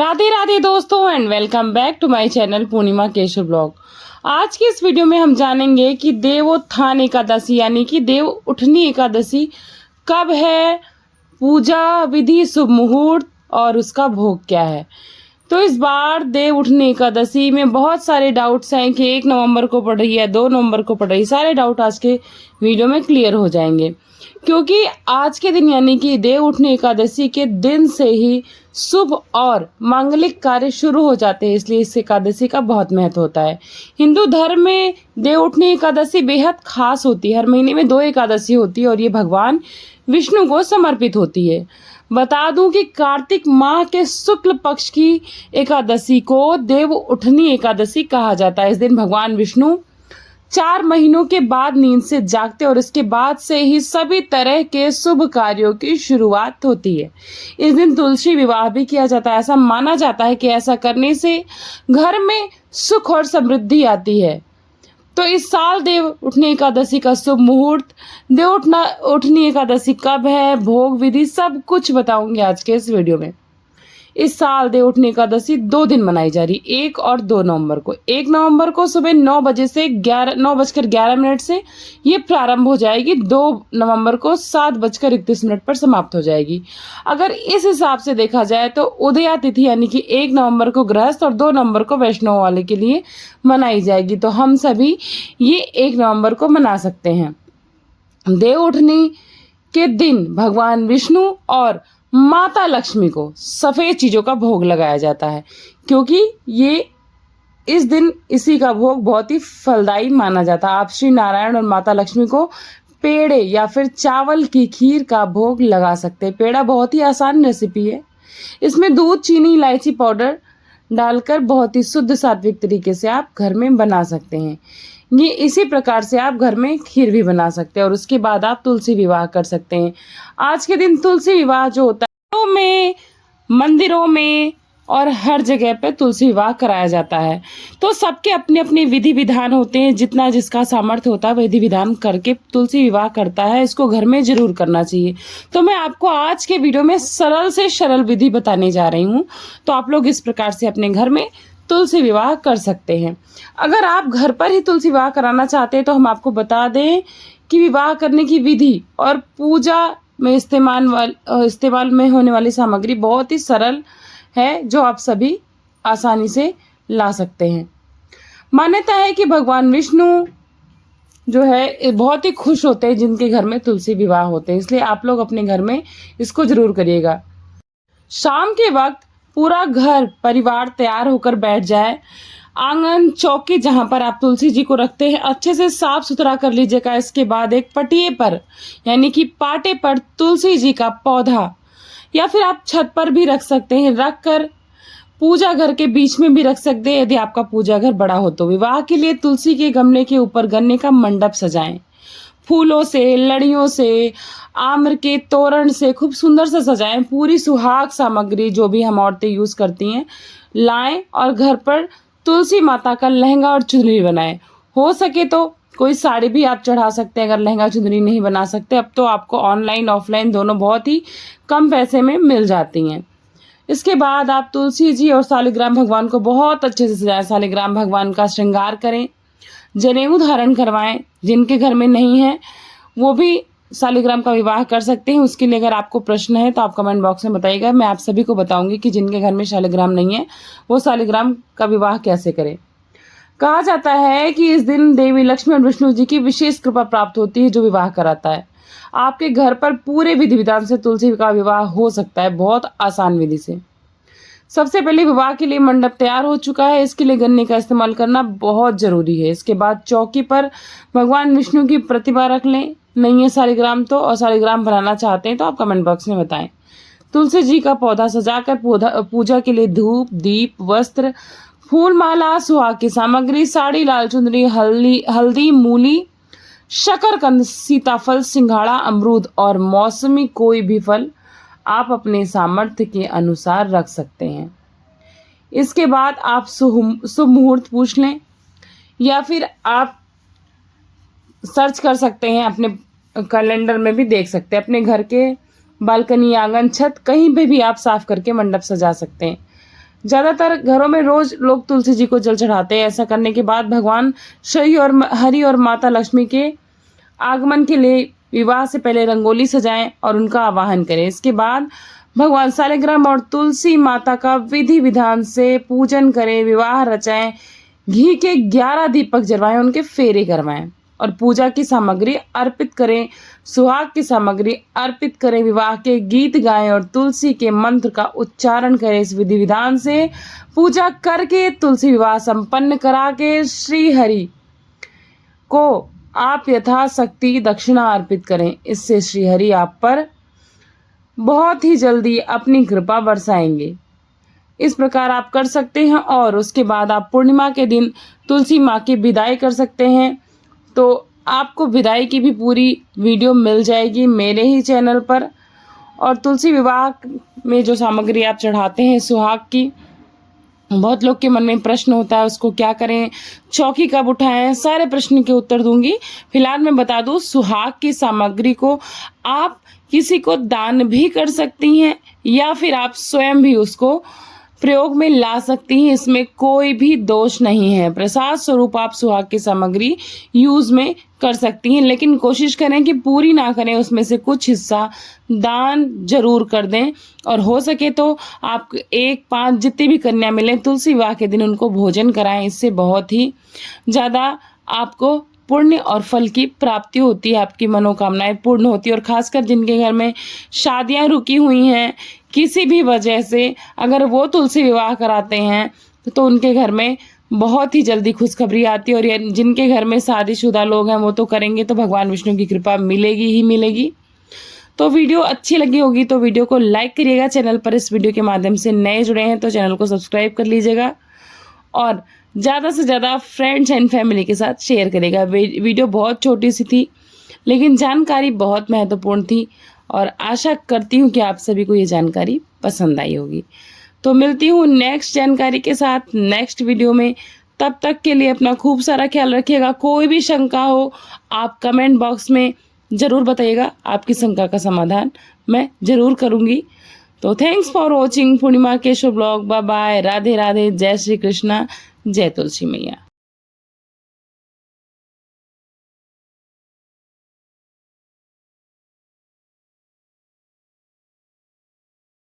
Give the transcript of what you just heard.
राधे राधे दोस्तों and welcome back to my channel Purnima Keshav blog. आज की इस वीडियो में हम जानेंगे कि देवोत्थान एकादशी यानी कि देव उठनी एकादशी कब है, पूजा विधि, शुभ मुहूर्त और उसका भोग क्या है। तो इस बार देव उठनी एकादशी में बहुत सारे डाउट्स हैं कि 1 नवंबर को पड़ रही है, 2 नवंबर को पड़ रही है। सारे डाउट आज के वीडियो में क्लियर हो जाएंगे, क्योंकि आज के दिन यानी कि देव उठनी एकादशी के दिन से ही शुभ और मांगलिक कार्य शुरू हो जाते हैं, इसलिए इस एकादशी का बहुत महत्व होता है। हिंदू धर्म में देव उठनी एकादशी बेहद खास होती है। हर महीने में 2 एकादशी होती है और ये भगवान विष्णु को समर्पित होती है। बता दूं कि कार्तिक माह के शुक्ल पक्ष की एकादशी को देव उठनी एकादशी कहा जाता है। इस दिन भगवान विष्णु 4 महीनों के बाद नींद से जागते और इसके बाद से ही सभी तरह के शुभ कार्यों की शुरुआत होती है। इस दिन तुलसी विवाह भी किया जाता है। ऐसा माना जाता है कि ऐसा करने से घर में सुख और समृद्धि आती है। तो इस साल देव उठनी एकादशी का शुभ मुहूर्त, उठनी एकादशी कब है, भोग विधि, सब कुछ बताऊंगी आज के इस वीडियो में। इस साल देव उठनी एकादशी 2 दिन मनाई जा रही, 1 और 2 नवंबर को। 1 नवंबर को सुबह 9 बजे से 9:11 से ये प्रारंभ हो जाएगी। 2 नवंबर को 7:31 पर समाप्त हो जाएगी। अगर इस हिसाब से देखा जाए तो उदया तिथि यानी कि 1 नवंबर को गृहस्थ और 2 नवंबर को वैष्णव वाले के लिए मनाई जाएगी। तो हम सभी ये 1 नवंबर को मना सकते हैं। देव उठनी के दिन भगवान विष्णु और माता लक्ष्मी को सफेद चीजों का भोग लगाया जाता है, क्योंकि ये इस दिन इसी का भोग बहुत ही फलदायी माना जाता है। आप श्री नारायण और माता लक्ष्मी को पेड़े या फिर चावल की खीर का भोग लगा सकते हैं। पेड़ा बहुत ही आसान रेसिपी है। इसमें दूध, चीनी, इलायची पाउडर डालकर बहुत ही शुद्ध सात्विक तरीके से आप घर में बना सकते हैं। ये इसी प्रकार से आप घर में खीर भी बना सकते हैं और उसके बाद आप तुलसी विवाह कर सकते हैं। आज के दिन तुलसी विवाह जो होता है में, मंदिरों में और हर जगह पे तुलसी विवाह कराया जाता है। तो सबके अपने अपने विधि विधान होते हैं। जितना जिसका सामर्थ्य होता है विधि विधान करके तुलसी विवाह करता है। इसको घर में जरूर करना चाहिए। तो मैं आपको आज के वीडियो में सरल से सरल विधि बताने जा रही हूँ। तो आप लोग इस प्रकार से अपने घर में तुलसी विवाह कर सकते हैं। अगर आप घर पर ही तुलसी विवाह कराना चाहते हैं तो हम आपको बता दें कि विवाह करने की विधि और पूजा में इस्तेमाल में होने वाली सामग्री बहुत ही सरल है, जो आप सभी आसानी से ला सकते हैं। मान्यता है कि भगवान विष्णु जो है बहुत ही खुश होते हैं जिनके घर में तुलसी विवाह होते हैं, इसलिए आप लोग अपने घर में इसको जरूर करिएगा। शाम के वक्त पूरा घर परिवार तैयार होकर बैठ जाए। आंगन, चौकी जहां पर आप तुलसी जी को रखते हैं अच्छे से साफ सुथरा कर लीजिएगा। इसके बाद एक पटिए पर यानी कि पाटे पर तुलसी जी का पौधा या फिर आप छत पर भी रख सकते हैं, रखकर पूजा घर के बीच में भी रख सकते हैं यदि आपका पूजा घर बड़ा हो तो। विवाह के लिए तुलसी के गमले के ऊपर गन्ने का मंडप सजाएं। फूलों से, लड़ियों से, आम्र के तोरण से खूब सुंदर से सजाएं। पूरी सुहाग सामग्री जो भी हम औरतें यूज करती हैं लाएं और घर पर तुलसी माता का लहंगा और चुनरी बनाएं। हो सके तो कोई साड़ी भी आप चढ़ा सकते हैं अगर लहंगा चुनरी नहीं बना सकते। अब तो आपको ऑनलाइन ऑफलाइन दोनों बहुत ही कम पैसे में मिल जाती हैं। इसके बाद आप तुलसी जी और शालिग्राम भगवान को बहुत अच्छे से सजाएं। शालिग्राम भगवान का श्रृंगार करें, जनेऊ धारण करवाएं। जिनके घर में नहीं है वो भी शालिग्राम का विवाह कर सकते हैं। उसके लिए अगर आपको प्रश्न है तो आप कमेंट बॉक्स में बताइएगा। मैं आप सभी को बताऊंगी कि जिनके घर में शालिग्राम नहीं है वो शालिग्राम का विवाह कैसे करें। कहा जाता है कि इस दिन देवी लक्ष्मी और विष्णु जी की विशेष कृपा प्राप्त होती है जो विवाह कराता है। आपके घर पर पूरे विधि विधान से तुलसी का विवाह हो सकता है, बहुत आसान विधि से। सबसे पहले विवाह के लिए मंडप तैयार हो चुका है, इसके लिए गन्ने का इस्तेमाल करना बहुत जरूरी है। इसके बाद चौकी पर भगवान विष्णु की प्रतिमा रख लें। नहीं है शालिग्राम तो, और शालिग्राम बनाना चाहते हैं तो आप कमेंट बॉक्स में बताएं। तुलसी जी का पौधा सजाकर पूजा के लिए धूप, दीप, वस्त्र, फूल माला, सुहाग की सामग्री, साड़ी, लाल चुनरी, हल्दी, मूली, शकरकंद, सीताफल, सिंघाड़ा, अमरूद और मौसमी कोई भी फल आप अपने सामर्थ्य के अनुसार रख सकते हैं। इसके बाद आप शुभ मुहूर्त पूछ लें या फिर आप सर्च कर सकते हैं, अपने कैलेंडर में भी देख सकते हैं। अपने घर के बालकनी, आंगन, छत कहीं पे भी आप साफ करके मंडप सजा सकते हैं। ज़्यादातर घरों में रोज लोग तुलसी जी को जल चढ़ाते हैं। ऐसा करने के बाद भगवान हरि और माता लक्ष्मी के आगमन के लिए विवाह से पहले रंगोली सजाएं और उनका आवाहन करें। इसके बाद भगवान सालिग्राम और तुलसी माता का विधि विधान से पूजन करें, विवाह रचाएं, घी के 11 दीपक जलवाएं, उनके फेरे करवाएं और पूजा की सामग्री अर्पित करें, सुहाग की सामग्री अर्पित करें, विवाह के गीत गाएं और तुलसी के मंत्र का उच्चारण करें। इस विधि विधान से पूजा करके तुलसी विवाह संपन्न करा के श्री हरि को आप यथाशक्ति दक्षिणा अर्पित करें। इससे श्री हरि आप पर बहुत ही जल्दी अपनी कृपा बरसाएंगे। इस प्रकार आप कर सकते हैं और उसके बाद आप पूर्णिमा के दिन तुलसी माँ की विदाई कर सकते हैं। तो आपको विदाई की भी पूरी वीडियो मिल जाएगी मेरे ही चैनल पर। और तुलसी विवाह में जो सामग्री आप चढ़ाते हैं सुहाग की, बहुत लोग के मन में प्रश्न होता है उसको क्या करें, चौकी कब उठाएं, सारे प्रश्न के उत्तर दूंगी। फिलहाल मैं बता दूं, सुहाग की सामग्री को आप किसी को दान भी कर सकती हैं या फिर आप स्वयं भी उसको प्रयोग में ला सकती हैं। इसमें कोई भी दोष नहीं है। प्रसाद स्वरूप आप सुहाग की सामग्री यूज में कर सकती हैं, लेकिन कोशिश करें कि पूरी ना करें, उसमें से कुछ हिस्सा दान जरूर कर दें। और हो सके तो आप 1-5 जितनी भी कन्या मिलें तुलसी विवाह के दिन उनको भोजन कराएं। इससे बहुत ही ज़्यादा आपको पुण्य और फल की प्राप्ति होती है, आपकी मनोकामनाएं पूर्ण होती है। और खासकर जिनके घर में शादियां रुकी हुई हैं किसी भी वजह से, अगर वो तुलसी विवाह कराते हैं तो उनके घर में बहुत ही जल्दी खुशखबरी आती है। और जिनके घर में शादीशुदा लोग हैं वो तो करेंगे तो भगवान विष्णु की कृपा मिलेगी ही मिलेगी। तो वीडियो अच्छी लगी होगी तो वीडियो को लाइक करिएगा। चैनल पर इस वीडियो के माध्यम से नए जुड़े हैं तो चैनल को सब्सक्राइब कर लीजिएगा और ज़्यादा से ज़्यादा फ्रेंड्स एंड फैमिली के साथ शेयर करेगा। वीडियो बहुत छोटी सी थी लेकिन जानकारी बहुत महत्वपूर्ण थी और आशा करती हूँ कि आप सभी को ये जानकारी पसंद आई होगी। तो मिलती हूँ नेक्स्ट जानकारी के साथ नेक्स्ट वीडियो में। तब तक के लिए अपना खूब सारा ख्याल रखिएगा। कोई भी शंका हो आप कमेंट बॉक्स में ज़रूर बताइएगा, आपकी शंका का समाधान मैं ज़रूर करूँगी। तो thanks for watching Purnima Keshav blog. Bye bye, Radhe Radhe, जय श्री कृष्णा, जय तुलसी मैया।